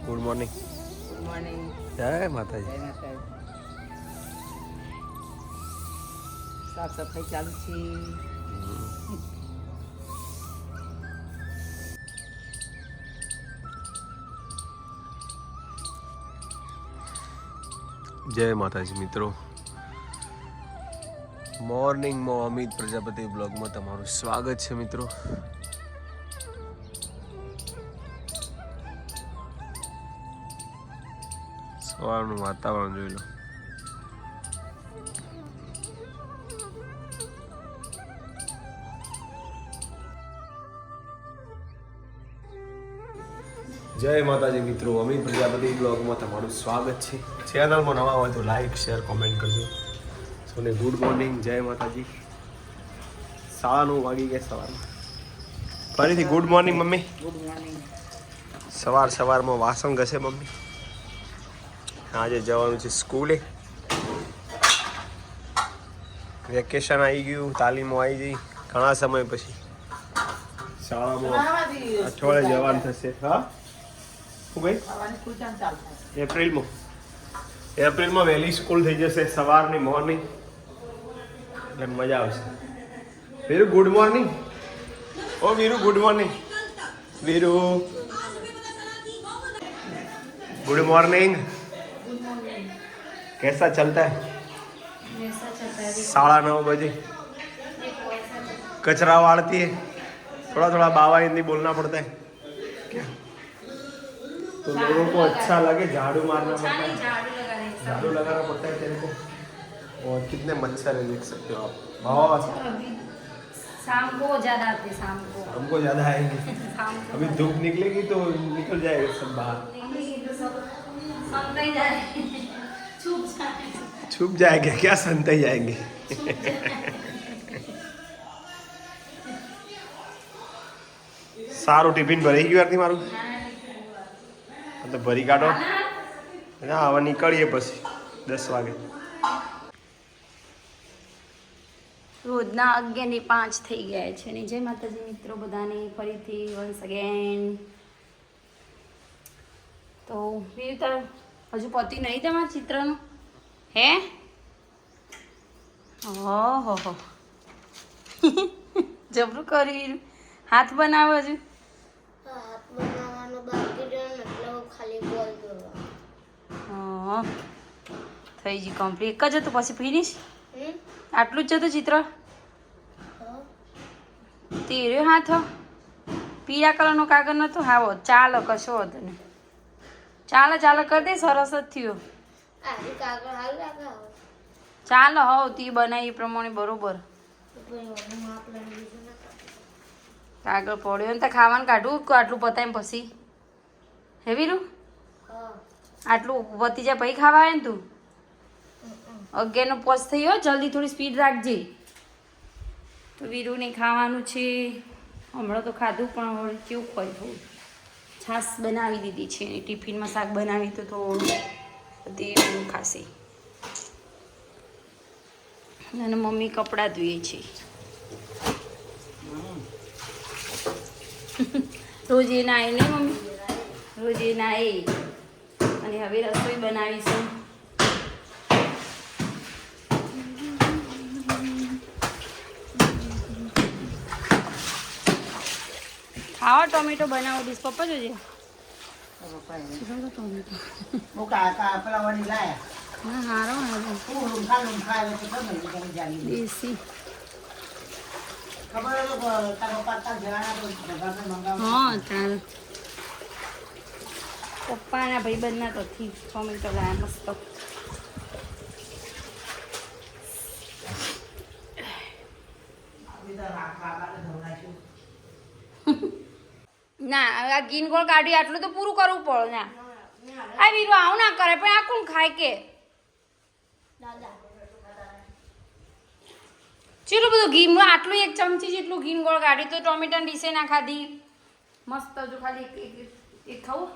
Good morning. Good morning. જય માતાજી. જય માતાજી. સાફ સફાઈ ચાલુ છે. જય માતાજી મિત્રો. મોર્નિંગમાં અમિત પ્રજાપતિ બ્લોગમાં તમારું સ્વાગત છે મિત્રો. સવારનું વાતાવરણ જોઈ લો. જય માતાજી મિત્રો, અમિત પ્રજાપતિ બ્લોગમાં તમારું સ્વાગત છે. ચેનલમાં નવા હોય તો લાઈક શેર કોમેન્ટ કરજો. સોને ગુડ મોર્નિંગ, જય માતાજી. 9:30 વાગી ગયા સવારમાં. ફરીથી good morning mummy. Good morning. સવારમાં વાસણ ઘસે મમ્મી. આજે જવાનું છે સ્કૂલે. વેકેશન આવી ગયું, તાલીમો આવી ગઈ ઘણા સમય પછી. શાળામાં અઠવાડિયે જવાનું થશે. હા શું ભાઈ? એપ્રિલમાં વહેલી સ્કૂલ થઈ જશે, સવારની મોર્નિંગ, એટલે મજા આવશે. Viru good morning. ઓ Viru good morning. Viru good morning. कैसा चलता है? 9:30 बजे कचरा वाड़ती है. थोड़ा थोड़ा बाबा हिंदी बोलना पड़ता है क्या? तो लोगों को अच्छा लगे झाड़ू मारना पड़ता है, झाड़ू लगाना पड़ता है तेरे को. और कितने मच्छर है देख सकते हो आप. बहुत शाम को ज्यादा आते, शाम को हमको ज्यादा आएंगे. अभी धूप निकलेगी तो निकल जाएगा सब बाहर. छुप जाएंगे क्या? संताई जाएंगे. સારું ટિફિન ભરાઈ ગયું આરતી મારું. તો ભરી કાઢો. ના હવે નીકળીએ પછી 10 વાગે. રોજના 11:05 થઈ ગયા છે ને. જય માતાજી મિત્રો બધાને ફરીથી વન્સ અગેન. તો વીર તાર હજુ પતિ નહીં તમારા ચિત્રનું? હે ઓહો જબરું કર્યું. હાથ બનાવો હજુ? હાથ બનાવવાનો બાકી રહ્યો ને એટલે ખાલી બોલ દોરવાનો. થઈ ગયું કમ્પ્લીટ. એક જ હતું પછી ફિનિશ? આટલું જ હતું ચિત્ર? તેર્યો હાથ પીળા કલરનો કાગળ નતો? હાવો ચાલો, કશો હતો ને. ચાલો કરી દે. સરસ જ થયું. આરી કાગળ હાલ રાખા ચાલો હવ તી બનાવી એ પ્રમાણે બરોબર. કાગળ પડ્યો ને તો ખાવાનું કાઢવું આટલું પતાય પછી. હેવીરું આટલું પતી જાય પછી ખાવા આવે ને તું. 11:05 થઈ ગયો. જલ્દી થોડી સ્પીડ રાખજે. તો વીરુને ખાવાનું છે. હમણાં તો ખાધું પણ હવે કેવું ખોઈ થોડું. છાશ બનાવી દીધી છે અને ટિફિનમાં શાક બનાવી તો થોડું બધી ખાશે. અને મમ્મી કપડાં ધોઈએ છે. રોજ એ નાય ને મમ્મી? રોજ એ નાય. અને હવે રસોઈ બનાવીશું. ખાવા ટોમેટો બનાવો દીશ પપ્પા જોજે. હા હારો દેશી. હા ચાલ. પપ્પાના ભાઈબંધના તો થી ટોમેટો લાયા મસ્ત. ના આ ગીન ગોળ કાઢી આટલું તો પૂરું કરવું પડે. ના આ વીરુ આવું ના કરે પણ આ કોણ ખાય કે? ચેટલું બધું ઘી આટલું 1 ચમચી જેટલું ઘી ગોળ કાઢી તો ટોમેટો ડીશે ના ખાધી મસ્ત. જો ખાલી એક ખાવું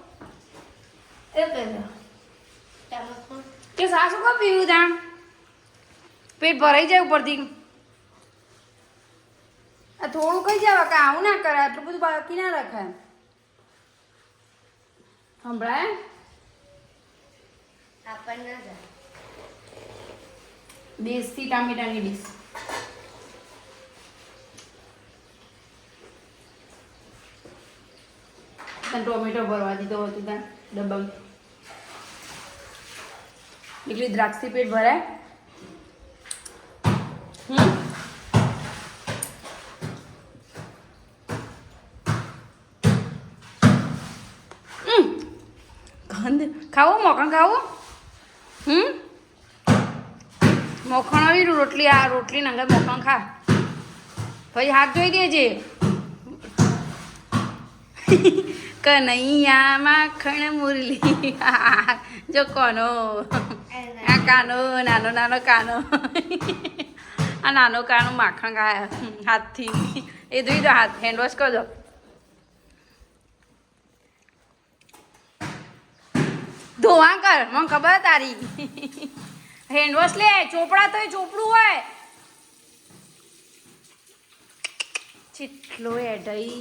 કે સાસુ કો પીવું તા પેટ ભરાઈ જાય ઉપરથી. આ થોડું કઈ જવા કે આવું ના કરે. આટલું બધું બાકી ના રખાય. સંભળાય આપણને જ દેશી ટામેટાની ડીશ. તને ટોમેટો ભરવા દીધો હતું ત્યાં ડબ્બા. એટલી દ્રાક્ષથી પેટ ભરાય. ગંધ ખાવું મોખણ ખાવું. મોખણ આવી રોટલી આ રોટલી નંગર મોખણ ખા. પછી હાથ ધોઈ દેજે. કનૈયા માખણ મુરલી જો કોનો આ કાનો નાનો નાનો કાનો આ નાનો કાનો માખણ ખાય હાથથી. એ ધોઈ દો હાથ હેન્ડવોશ કરી દો. ધોવા કર મને ખબર તારી. હેન્ડવોશ લે ચોપડા તો ચોપડું હોય. ચીટલો એઢઈ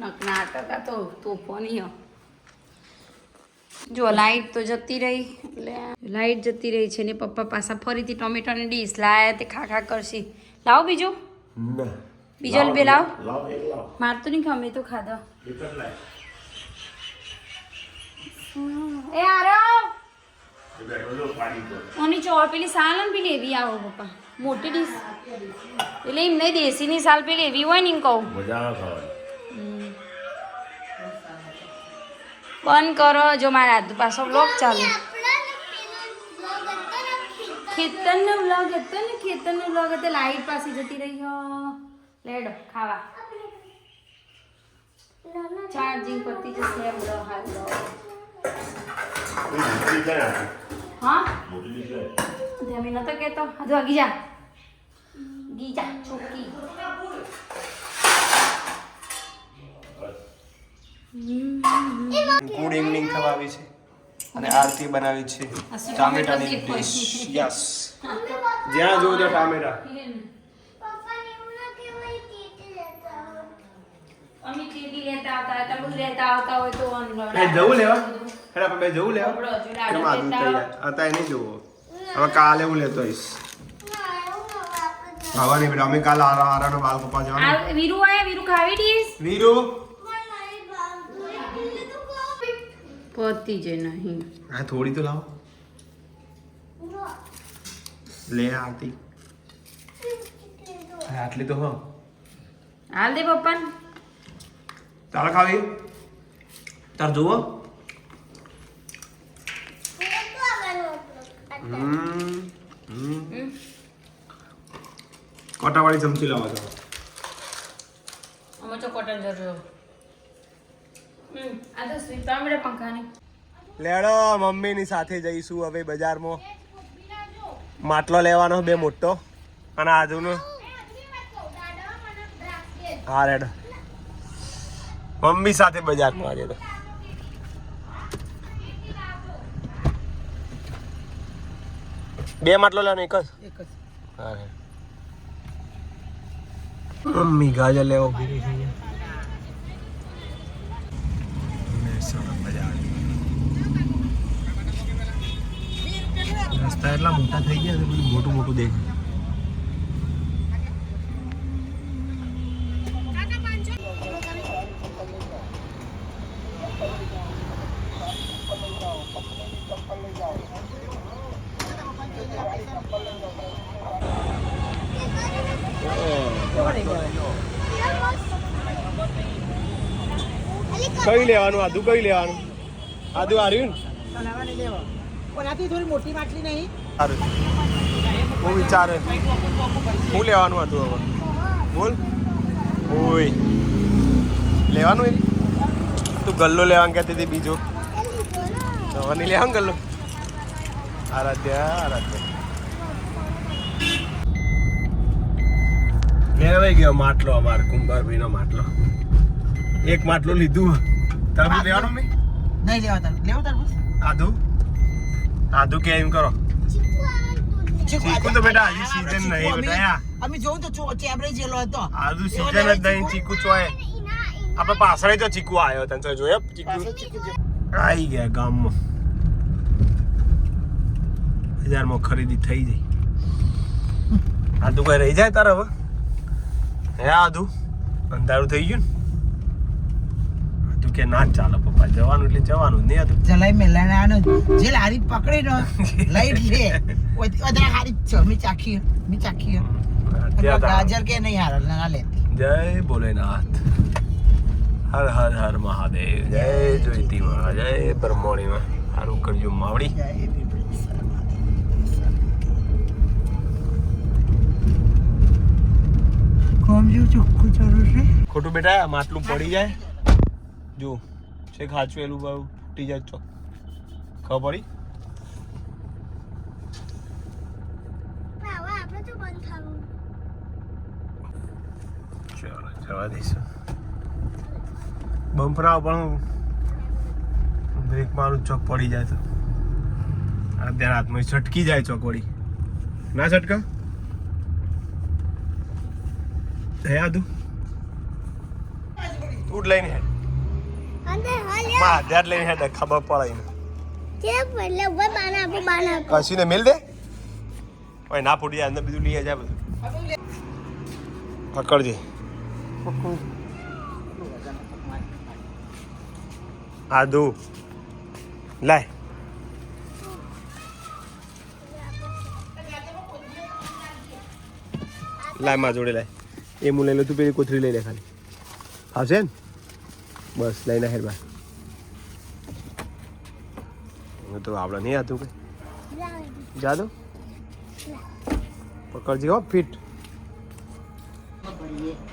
નાટક આ તો તોફાની. જો લાઈટ તો જતી રહી એટલે લાઈટ જતી રહી છે ને પપ્પા પાછા ફરીથી ટોમેટોની ડીશ લાયા તે ખા ખા કરશી. લાવો બીજું બીજો બે લાવ. માર તો નહીં ખાવ મેં તો ખાધો. એ આરવ ઓની ચોળ પેલી સાલ ને પેલી એવી આવો પપ્પા મોટી ડીશ એટલે એમ નહીં દેશીની સાલ પેલી એવી હોય ને એમ કહું. બંધ કરો જો મારા હાથ પાછો બ્લોગ ચાલુ. ખેતરનો બ્લોગ હતો ને ખેતરનો બ્લોગ હતો. લાઈટ પાસે જતી રહી હો. લેડો ખાવા ચાર્જિંગ કરતી જશે એમ લો હાલ લો. હા જમી નતો કેતો હજુ આગી જા ગીજા ચોકી. ગુડ ઇવનિંગ થવા આવી છે અને આરતી બનાવી છે ટામેટાની ડીશ. યસ જ્યાં જોવો ત્યાં ટામેટા. અમે ચીલી લેતા આવતા તરબૂચ લેતા આવતા હોય તો જવું લેવા હેડા આપણે જવું લેવા કેમ આદુ તૈયાર અત્યારે નહીં જોવો. હવે કાલે હું લેતો આવીશ. ખાવાની બેટા અમે કાલે આરાનો બાલ કપા જવાનું. વીરુ આયા વીરુ ખાવી ડીશ. વીરુ પતી જ નહીં. હા થોડી તો લાવો લે આરતી. આટલી તો હા હાલ દે પપ્પાને. તારે ખાવી તાર જુઓ. કોટાવાળી ચમચી લાવો છો. અમે તો કોટન જરૂર. આ તો સ્વીટ ટામેટા પંખાની. લેડો મમ્મીની સાથે જઈશું હવે બજારમાં. માટલો લેવાનો 2 મોટો અને આજુનો. હા રેડો મમ્મી સાથે બજારમાં આજે તો. બે માટલો લેવાનો એક જ. હા રે મમ્મી ગાજર લેવો ફરી છે. રસ્તા એટલા મોટા થઈ ગયા છે બધું મોટું મોટું દેખાય. કઈ લેવાનું આદુ કઈ લેવાનું આદુ હાર્યું કોનાથી થોડી મોટી માટલી નહીં. સારું હું વિચારે હું લેવાનું હતું હવે બોલ. ઓય લેવાનું એ તું ગલ્લો લેવાનું કહેતી હતી બીજો હવે નહીં લેવાનું ગલ્લો. આરાધ્યા લેવાઈ ગયો માટલો અમારે કુંભારભાઈનો માટલો. એક માટલો લીધું. તરબૂચ લેવાનું મેં નહીં લેવા તાર લેવા તાર આદુ આદુ કે એમ કરો. ચીકુ તો બેટા હજી સીઝન નહીં બેટા. અમે જોઉં તો ચેબરે જેલો હતો આજુ સીઝન જ નહીં ચીકુ ચોય આપણે પાછળ તો ચીકુ આવ્યો તને તો જોયો ચીકુ આવી ગયા ગામમાં બજારમાં ખરીદી થઈ ગઈ આદુ કઈ રહી જાય તારે હવે હે આદુ અંધારું થઈ ગયું ને તું કે ના ચાલે પપ્પા જવાનું એટલે જવાનું નહીં આદુ જલાઈ મેલાનો જે લારી પકડી નો લઈ લે વધારે હારી છે મી ચાખી ગાજર કે નહીં હાર ના લેતી જય ભોલેનાથ હર હર હર મહાદેવ જય જોઈતીમાં જય બ્રહ્મણીમાં સારું કરજો માવડી ચોખ્ખું જરૂર છે ખોટું બેટા માટલું પડી જાય જો છે ખાચું એલું બાવ તૂટી જાય ચોક ખબર પડી આપણે તો બંધ થવું ચાલો જવા દઈશું બમ્પરાવ પણ બ્રેક મારું ચોક પડી જાય તો અત્યારે હાથમાં છટકી જાય ચોક વળી ના છટકા હે આદુ તું લઈને હેડ અંદર હાલે માં ધ્યાન લઈને હેડ ખબર પડે ને કે એટલે ઉભા બાના કસીને મેલ દે ઓય ના ફૂટી જાય અંદર બીજું લઈ જાય બધું પકડજે આદુ લાય લાય માં જોડે લાય એ હું લઈ લો તું પેલી કોથળી લઈ લે ખાલી આવશે ને બસ લઈને હેર બા હું તો આપણે નહીં હતું કે જા દો પકડજે હો ફિટ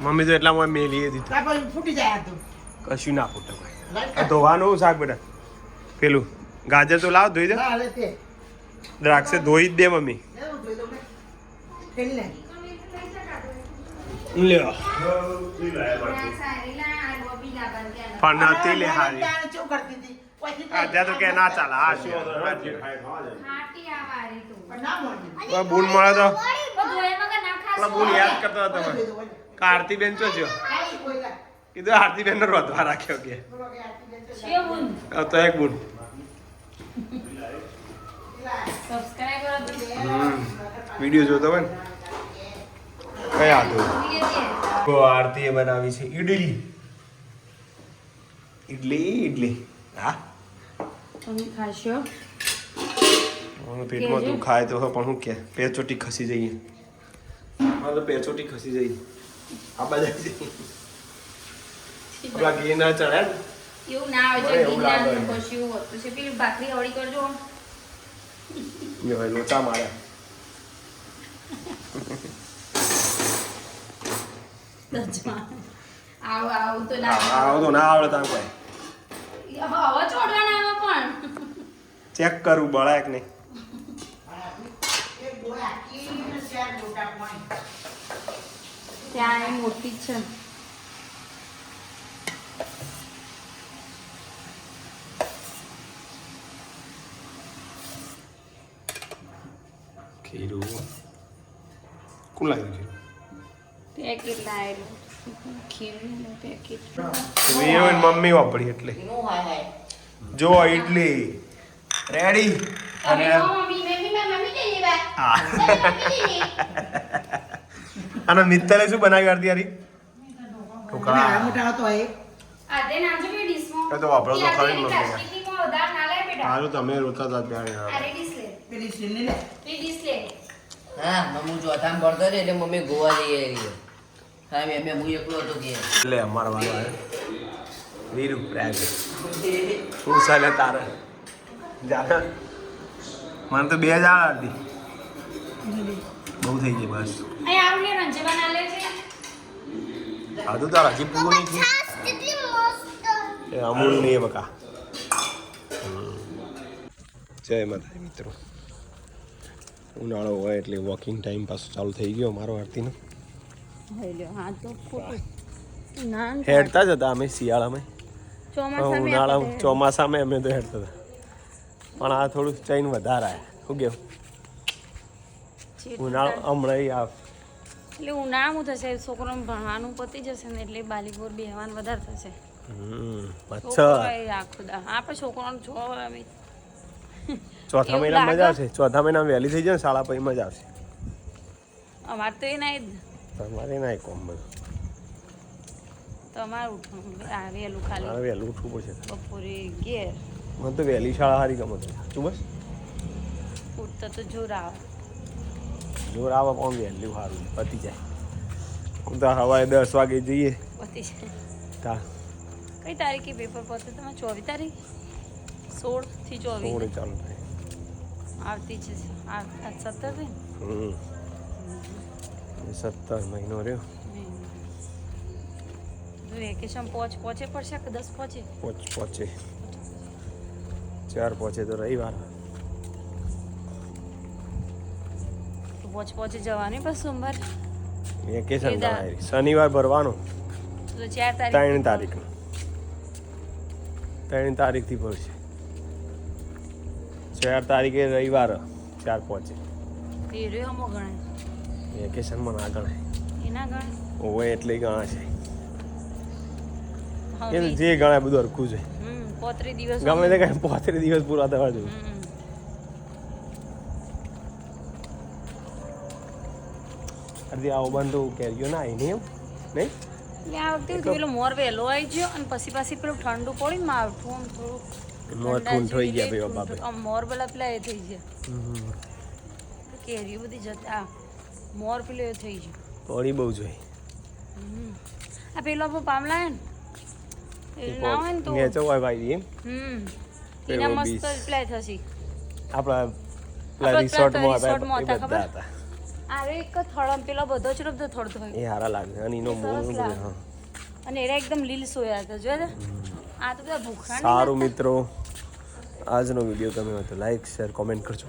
મમ્મી તો એટલામાં મેલી દીધું ફૂટી જાય તો કશું ના ફૂટે ધોવાનું શાક બેટા પેલું ગાજર તો લાવ ધોઈ દે દ્રાક્ષે ધોઈ જ દે મમ્મી લ્યો પણ નથી લે હારી ત્યાં તો કે ના ચાલે હા શું બુન મળે તો બુન યાદ કરતો હતો આરતી બેન ચો કીધું આરતી બેન નો રોધવા રાખ્યો કે તો એક બુન વિડીયો જોતો હોય ને કઈ આતું આરતીએ બનાવી છે ઈડલી હા તમે ખાશો પેટમાં દુખાય તો પણ હું કે પેચોટી ખસી જઈએ તો પેચોટી ખસી જઈએ આ બધા આપણા ઘી ના ચડે એવું ના હોય છે ઘી ના કશું એવું હોતું છે પેલી ભાખરી હળી કરજો લોચા મારે આવું તો ના આવડે તાર કોઈ હવે ચોડવાના પણ ચેક કરું બળાય કે નહીં ત્યાં એ મોટી જ છે ખીરું કોણ લાગ્યું પેકેટ લાવેલું ખીરું પેકેટ મમ્મી વાપરી એટલે જો ઈડલી રેડી અને અને મિત્તલે શું બનાવી આરતી યારી ઢોકળા મોટા હતો એ આદે નાજો બે ડીશમાં એ તો વાપરો તો ખરી મમ્મી પ્લાસ્ટિકની ઉધાર ના લે બેટા હારું તમે રોતા હતા ત્યારે અરે ડીશ લે પેલી સ્ટીલની લે પેલી ડીશ લે હા મમ્મી ચોથામાં ભરતો ને એટલે મમ્મી ગોવા જઈ આવી હા મેં હું એકલો હતો કે એટલે અમારા વાળો આવ્યો વીરુ પ્રાગ શું ચાલે તારે જાને મને તો 2000 હતી બહુ થઈ ગઈ બસ અહીં આવને રંજે બના લે છે આ તો તારા હજી પૂરું નહીં થયું છાસ કેટલી મસ્ત એ અમૂલ નહીં બકા જય માતા મિત્રો ઉનાળો હોય એટલે વોકિંગ ટાઈમ પાછો ચાલુ થઈ ગયો મારો આરતીનો હા તો ખોટું ના હેડતા જ હતા અમે શિયાળામાં ઉનાળા ચોમાસામાં અમે તો હેડતા હતા પણ આ થોડું ચૈન વધારે આવ્યા શું કેવું ઉનાળો હમણાં એટલે ઉનાળામાં થશે છોકરાનું ભણવાનું પતી જશે ને એટલે બાલીપોર બેહવાનું વધારે થશે મચ્છર છોકરાએ આખું દા આપણે છોકરાનું છો અમે ચોથા એવું મહિનામાં મજા લાગે? આવશે ચોથા મહિનામાં વહેલી થઈ જાય ને શાળા પછી મજા આવશે અમારે તો એ નહીં તમારે ના કોમ બધું તો અમારે ઉઠવાનું આ વહેલું ખાલી મારે વહેલું ઉઠવું પડશે બપોરે ઘેર મને તો વહેલી શાળા સારી ગમે છે તું બસ ઉઠતા તો જોર આવે જોર આવે પણ વહેલું સારું પતી જાય હું તો સવારે 10 વાગે જઈએ પતી જાય તા કઈ તારીખે પેપર પતે તમારે 24 તારીખ 16 થી 24 થોડે ચાલુ થાય આવતી છે આ 17 છે હમ 17 મહિનો રહ્યો વેકેશન પહોંચે પડશે કે 10 પહોંચે પહોંચે 4 પહોંચે તો રવિવાર તો પહોંચે જવાની બસ સોમવાર વેકેશન કેદાર. ગણાય શનિવાર ભરવાનો તો 4 તારીખ 3 તારીખનો 3 તારીખથી ભરશે 4 તારીખે રવિવાર 4 પહોંચે એ રહ્યો હમો ગણાય વેકેશનમાં ના ગણાય એના ગણાય ઓવે એટલે ગણાશે હા, એ તો જે ગણાય બધું હરખું છે 35 દિવસ ગમે તે કઈ 35 દિવસ પૂરા થવા જોઈએ અરે આવો બંધ કેરીઓ ના આવી નહીં એમ નહીં એટલે આ વખતે એવું પેલો મોર વહેલો આવી ગયો અને પછી પેલું ઠંડુ પડ્યું ને માવઠું આમ થોડું મોર ઠંડા ઠૂંઠ થઈ જેવી ગયા લે, ભાઈ બાપરે. આમ મોર પેલા એ થઈ ગયા કેરીઓ બધી જતા મોર પેલો એ થઈ ગયું પડી બહુ જોઈએ આ પેલો આપણો પામલા હે ને એ ના હોય ને તો નેચો હોય ભાઈ એમ એના પેલો મસ્ત બીસ. રિપ્લાય થશે આપણા પેલા પેલા રિસોર્ટમાં રિસોર્ટમાં હતા હતા એ બધા ખબર? હતા અરે એક થળમ પેલો બધો જ રબતો થડતો હોય એ સારા લાગે અને એનો એ સરસ મોર લાગે. હા અને એરા એકદમ લીલ સોયા હતા જોયા આ તો બધા ભૂખા નહીં સારું લાગતા? મિત્રો આજનો વિડીયો ગમ્યો હોય તો લાઈક શેર કોમેન્ટ કરજો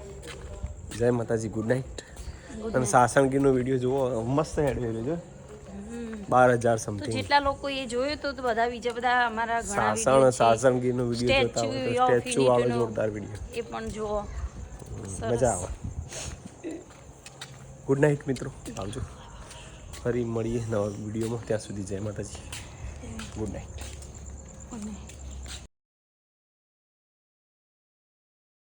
જય માતાજી ગુડ નાઇટ અને સાસણગીરનો વિડીયો જુઓ મસ્ત હેડ વેલો જો 12,000 તો સમથિંગ જેટલા લોકો એ જોયું તો બધા બીજા બધા અમારા ઘણા સાસણ video છે. સાસણગીરનો વિડીયો જોતા હોય Statue તો of સ્ટેચ્યુ આવે Unity નો જોરદાર વિડીયો એ પણ જુઓ સરસ. મજા આવે ગુડ નાઇટ મિત્રો આવજો ફરી મળીએ નવા વિડીયોમાં ત્યાં સુધી જય માતાજી ગુડ નાઇટ Good night.